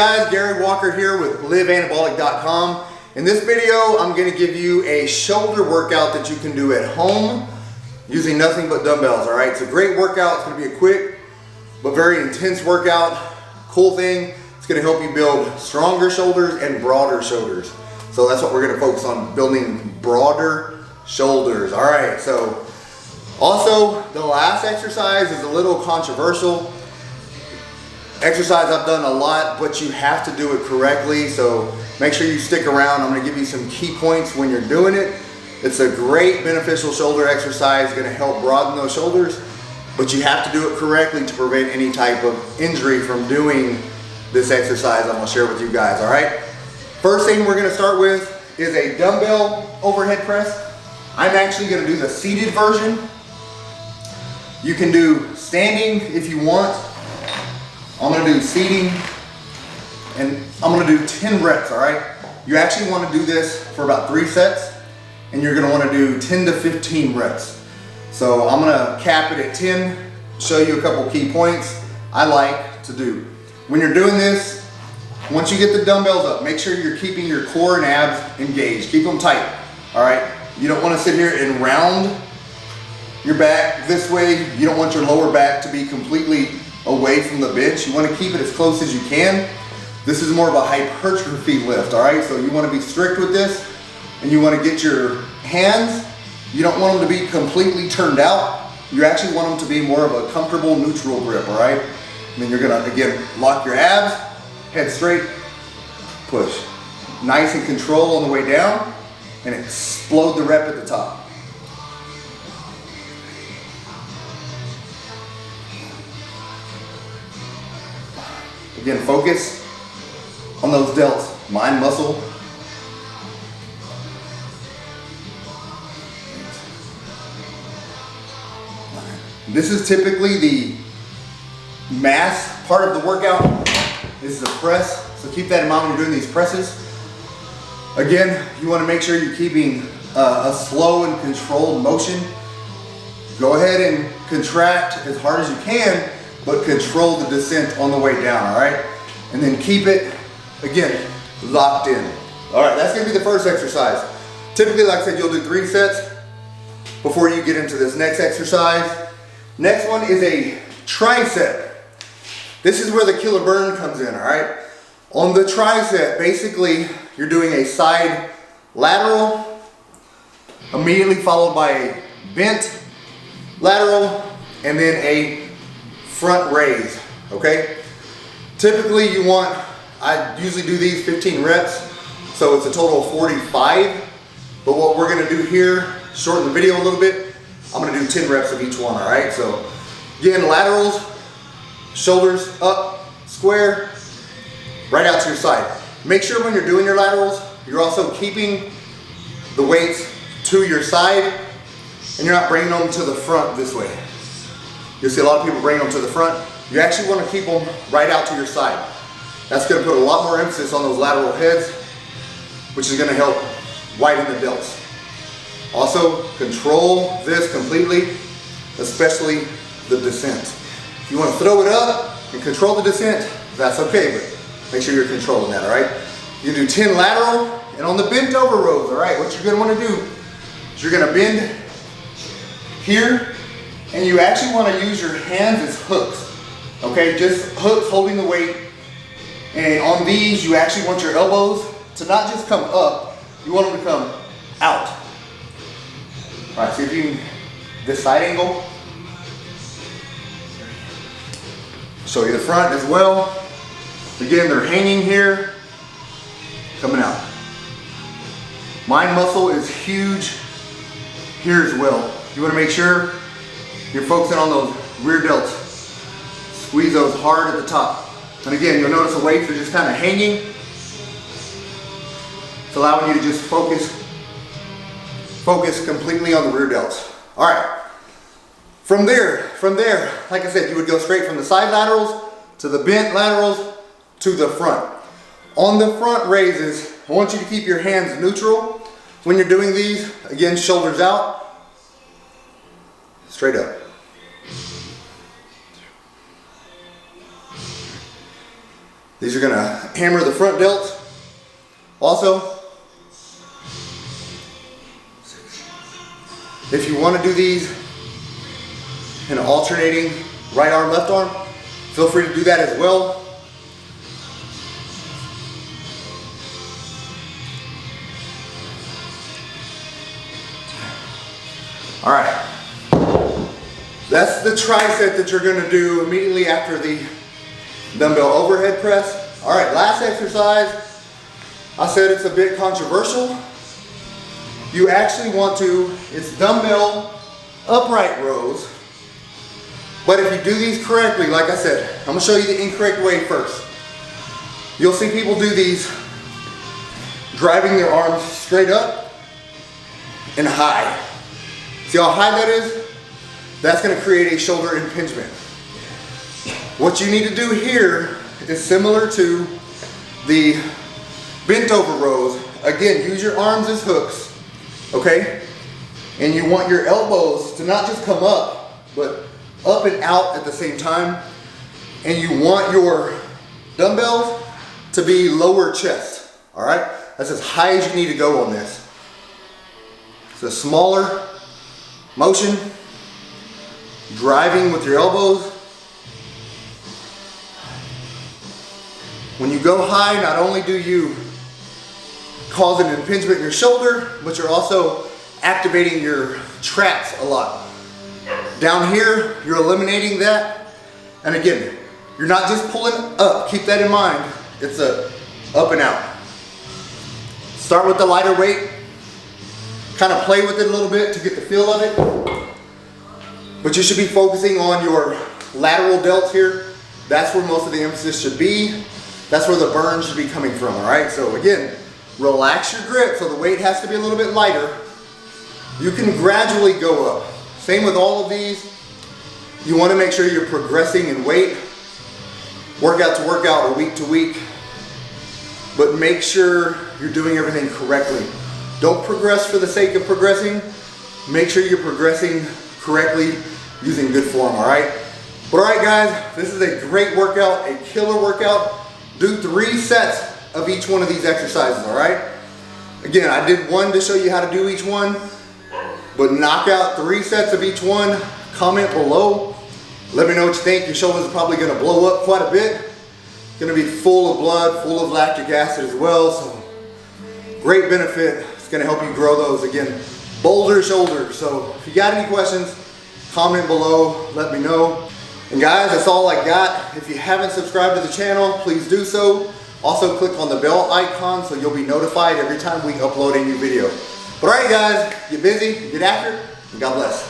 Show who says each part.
Speaker 1: guys, Gary Walker here with liveanabolic.com. In this video, I'm going to give you a shoulder workout that you can do at home using nothing but dumbbells, all right? It's a great workout. It's going to be a quick but very intense workout. Cool thing, it's going to help you build stronger shoulders and broader shoulders. So that's what we're going to focus on, building broader shoulders. All right, so also the last exercise is a little controversial. Exercise I've done a lot, but you have to do it correctly, so make sure you stick around. I'm going to give you some key points when you're doing it. It's a great beneficial shoulder exercise, going to help broaden those shoulders, but you have to do it correctly to prevent any type of injury from doing this exercise I'm going to share with you guys, all right? First thing we're going to start with is a dumbbell overhead press. I'm actually going to do the seated version. You can do standing if you want. I'm going to do seating, and I'm going to do 10 reps, all right? You actually want to do this for about 3 sets, and you're going to want to do 10 to 15 reps. So I'm going to cap it at 10, show you a couple key points I like to do. When you're doing this, once you get the dumbbells up, make sure you're keeping your core and abs engaged. Keep them tight, all right? You don't want to sit here and round your back this way. You don't want your lower back to be completely away from the bench. You want to keep it as close as you can. This is more of a hypertrophy lift, all right? So you want to be strict with this, and you want to get your hands, you don't want them to be completely turned out. You actually want them to be more of a comfortable neutral grip, all right? And then you're gonna, again, lock your abs, head straight, push. Nice and control on the way down, and explode the rep at the top. Again, focus on those delts, mind muscle. This is typically the mass part of the workout. This is a press, so keep that in mind when you're doing these presses. Again, you want to make sure you're keeping a slow and controlled motion. Go ahead and contract as hard as you can, but control the descent on the way down, all right? And then keep it, again, locked in. All right, that's gonna be the first exercise. Typically, like I said, you'll do 3 sets before you get into this next exercise. Next one is a tricep. This is where the killer burn comes in, all right? On the tricep, basically, you're doing a side lateral, immediately followed by a bent lateral, and then a front raise, okay? Typically you want, I usually do these 15 reps, so it's a total of 45, but what we're gonna do here, shorten the video a little bit, I'm gonna do 10 reps of each one, all right? So again, laterals, shoulders up, square, right out to your side. Make sure when you're doing your laterals, you're also keeping the weights to your side, and you're not bringing them to the front this way. You'll see a lot of people bring them to the front. You actually want to keep them right out to your side. That's going to put a lot more emphasis on those lateral heads, which is going to help widen the delts. Also, control this completely, especially the descent. If you want to throw it up and control the descent, that's okay, but make sure you're controlling that, all right? You do 10 lateral, and on the bent over rows, all right, what you're going to want to do is you're going to bend here, and you actually want to use your hands as hooks, okay? Just hooks holding the weight. And on these, you actually want your elbows to not just come up, you want them to come out. All right, see if you can, this side angle. Show you the front as well. Again, they're hanging here, coming out. Mind muscle is huge here as well. You want to make sure you're focusing on those rear delts. Squeeze those hard at the top. And again, you'll notice the weights are just kind of hanging. It's allowing you to just focus completely on the rear delts. All right. From there, like I said, you would go straight from the side laterals to the bent laterals to the front. On the front raises, I want you to keep your hands neutral when you're doing these. Again, shoulders out, straight up. These are gonna hammer the front delts. Also, if you want to do these in alternating right arm, left arm, feel free to do that as well. All right, that's the tricep that you're gonna do immediately after the dumbbell overhead press. All right, last exercise. I said it's a bit controversial. You actually want to, it's dumbbell upright rows. But if you do these correctly, like I said, I'm gonna show you the incorrect way first. You'll see people do these driving their arms straight up and high. See how high that is? That's gonna create a shoulder impingement. What you need to do here is similar to the bent over rows. Again, use your arms as hooks, okay? And you want your elbows to not just come up, but up and out at the same time. And you want your dumbbells to be lower chest, all right? That's as high as you need to go on this. It's a smaller motion, driving with your elbows. When you go high, not only do you cause an impingement in your shoulder, but you're also activating your traps a lot. Down here, you're eliminating that. And again, you're not just pulling up, keep that in mind. It's a up and out. Start with the lighter weight, kind of play with it a little bit to get the feel of it. But you should be focusing on your lateral delts here. That's where most of the emphasis should be. That's where the burn should be coming from, all right? So again, relax your grip so the weight has to be a little bit lighter. You can gradually go up. Same with all of these. You want to make sure you're progressing in weight, workout to workout or week to week, but make sure you're doing everything correctly. Don't progress for the sake of progressing. Make sure you're progressing correctly using good form, all right? But all right, guys, this is a great workout, a killer workout. Do 3 sets of each one of these exercises, all right? Again, I did one to show you how to do each one, but knock out 3 sets of each one. Comment below. Let me know what you think. Your shoulders are probably gonna blow up quite a bit. Gonna be full of blood, full of lactic acid as well, so great benefit. It's gonna help you grow those, again, boulder shoulders. So if you got any questions, comment below, let me know. And guys, that's all I got. If you haven't subscribed to the channel, please do so. Also click on the bell icon so you'll be notified every time we upload a new video. But all right, guys, get busy, get after it, and God bless.